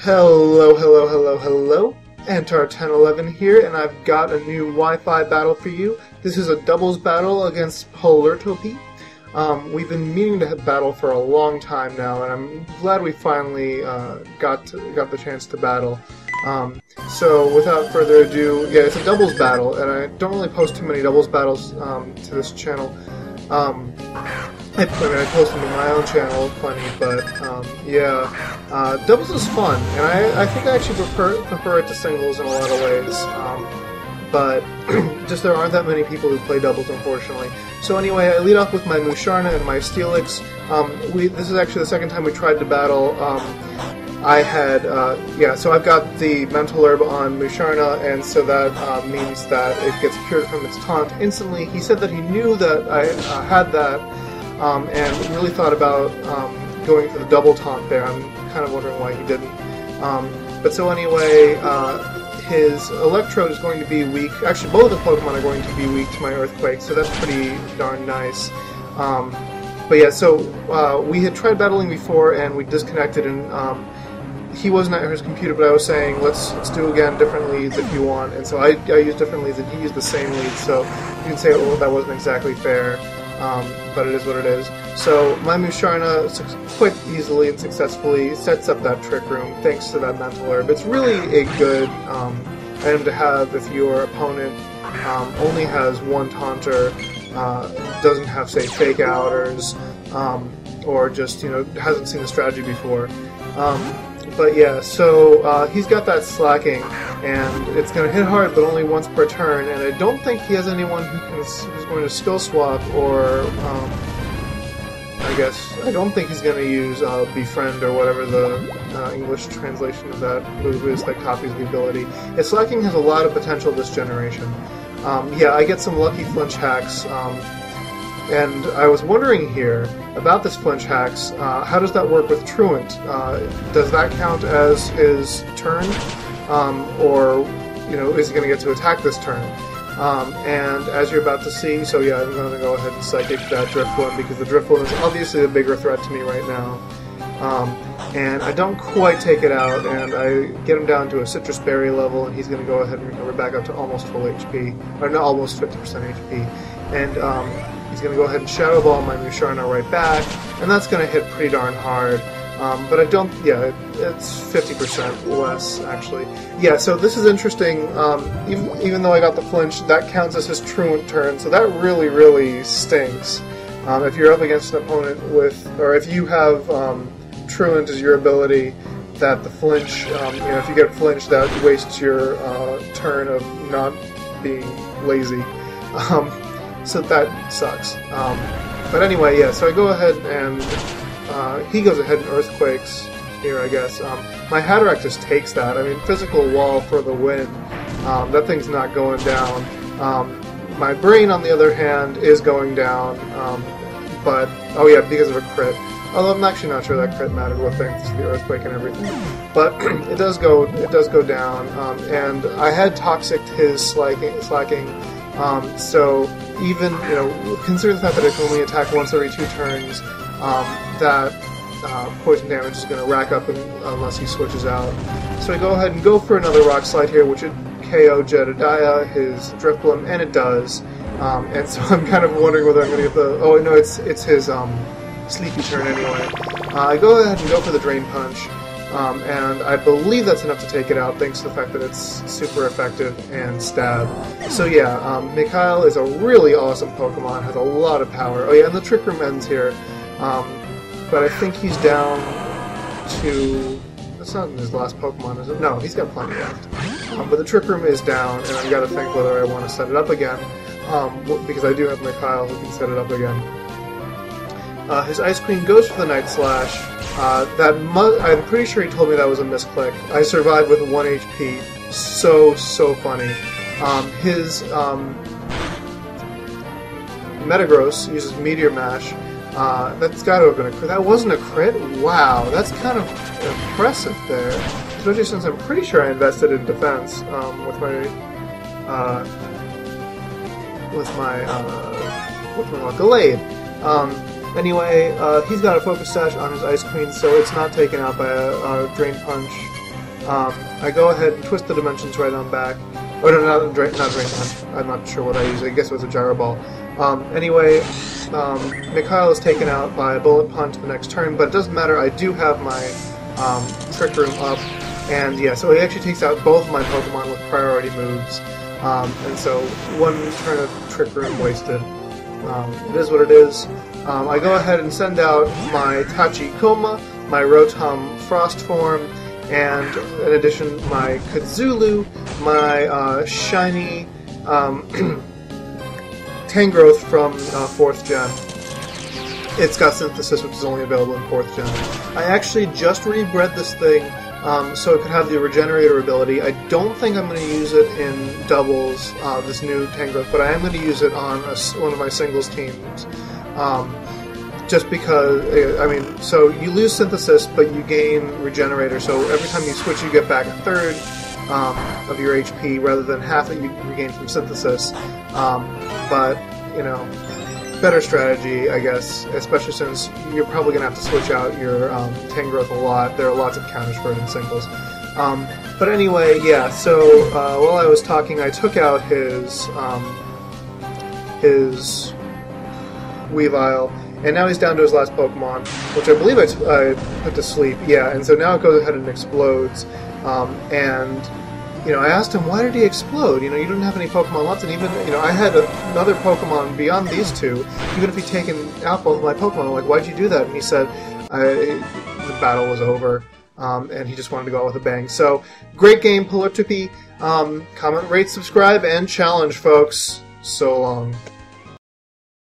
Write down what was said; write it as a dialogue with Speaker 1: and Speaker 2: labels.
Speaker 1: Hello, hello, hello, hello. Antar1011 here, and I've got a new Wi-Fi battle for you. This is a doubles battle against Pollurtopie. We've been meaning to battle for a long time now, and I'm glad we finally got the chance to battle. So without further ado, yeah, it's a doubles battle, and I don't really post too many doubles battles to this channel. I post them to my own channel plenty, but yeah, doubles is fun, and I think I actually prefer it to singles in a lot of ways. But just there aren't that many people who play doubles, unfortunately. So anyway, I lead off with my Musharna and my Steelix. This is actually the second time we tried to battle. I had, so I've got the Mental Herb on Musharna, and so that means that it gets cured from its taunt instantly. He said that he knew that I had that, and really thought about going for the double taunt there. I'm kind of wondering why he didn't. But so anyway, his Electrode is going to be weak. Actually, both of the Pokemon are going to be weak to my Earthquake, so that's pretty darn nice. But yeah, so we had tried battling before, and we disconnected, and he wasn't at his computer, but I was saying, let's do again different leads if you want. And so I used different leads, and he used the same lead, so you can say, well, that wasn't exactly fair, but it is what it is. So my Musharna quite easily and successfully sets up that Trick Room thanks to that Mental Herb. It's really a good item to have if your opponent only has one Taunter, doesn't have, say, Fake Outers, or just, hasn't seen the strategy before. But yeah, so he's got that Slacking, and it's going to hit hard, but only once per turn, and I don't think he has anyone who's going to Skill Swap, or I don't think he's going to use Befriend, or whatever the English translation of that move is that copies the ability. Yeah, Slacking has a lot of potential this generation. Yeah, I get some lucky flinch hacks, and I was wondering here about this flinch hacks. How does that work with Truant? Does that count as his turn, or is he going to get to attack this turn? And as you're about to see, so yeah, I'm going to go ahead and Psychic that Drifloon, because the Drifloon is obviously a bigger threat to me right now. And I don't quite take it out, and I get him down to a Citrus Berry level, and he's going to go ahead and recover back up to almost full HP, or no, almost 50% HP. And he's going to go ahead and Shadow Ball my Musharna right back, and that's going to hit pretty darn hard. But I don't, yeah, it's 50% less, actually. Yeah, so this is interesting. Even though I got the flinch, that counts as his Truant turn, so that really, really stinks. If you're up against an opponent with, or if you have Truant as your ability, that the flinch, if you get flinched, that wastes your turn of not being lazy. So that sucks. But anyway, yeah, so I go ahead and he goes ahead and Earthquakes here, I guess. My Hatterack just takes that. I mean, Physical Wall for the win. That thing's not going down. My Brain, on the other hand, is going down, but, oh yeah, because of a crit. Although I'm actually not sure that crit mattered with thanks to the Earthquake and everything. But it does go down, and I had Toxic his Slacking, so even, considering the fact that it can only attack once every 2 turns, that poison damage is going to rack up unless he switches out. So I go ahead and go for another Rock Slide here, which would KO Jedediah, his Drifblim, and it does. And so I'm kind of wondering whether I'm going to get the... Oh, no, it's his Sleepy turn anyway. I go ahead and go for the Drain Punch, and I believe that's enough to take it out, thanks to the fact that it's super effective and stab. So yeah, Mikhail is a really awesome Pokemon, has a lot of power. Oh yeah, and the Trick Room ends here. But I think he's down to... That's not his last Pokemon, is it? No, he's got plenty left. But the Trick Room is down, and I've got to think whether I want to set it up again, because I do have Mikhail who can set it up again. His Ice Queen goes for the Night Slash. I'm pretty sure he told me that was a misclick. I survived with 1 HP. So funny. His Metagross uses Meteor Mash. That's got to have been a crit. That wasn't a crit? Wow, that's kind of impressive there. Especially since I'm pretty sure I invested in defense with my Gallade. Anyway, he's got a Focus Sash on his Ice Queen, so it's not taken out by a Drain Punch. I go ahead and twist the dimensions right on back. Oh no, not Drain Land. I'm not sure what I use. I guess it was a gyro ball. Anyway, Mikhail is taken out by a bullet punch the next turn, but it doesn't matter. I do have my Trick Room up, and yeah, so he actually takes out both of my Pokemon with priority moves, and so one turn of Trick Room wasted. It is what it is. I go ahead and send out my Tachikoma, my Rotom Frost form, and in addition my Kazulu, my shiny Tangrowth from 4th Gen. It's got Synthesis, which is only available in 4th Gen. I actually just rebred this thing so it could have the Regenerator ability. I don't think I'm going to use it in doubles, this new Tangrowth, but I am going to use it on one of my singles teams. Just because, I mean, so you lose Synthesis, but you gain Regenerator, so every time you switch you get back a third of your HP rather than half that you regain from Synthesis. But, you know, better strategy, I guess, especially since you're probably going to have to switch out your Tangrowth a lot. There are lots of counters for it in singles. But anyway, yeah, so while I was talking, I took out his Weavile, and now he's down to his last Pokemon, which I believe I put to sleep. Yeah, and so now it goes ahead and explodes. And, you know, I asked him, why did he explode? You know, you didn't have any Pokemon left, and even, you know, I had another Pokemon beyond these two. Even if he'd taken out both of my Pokemon, I'm like, why'd you do that? And he said, the battle was over, and he just wanted to go out with a bang. So, great game, Pollurtopie. Comment, rate, subscribe, and challenge, folks. So long.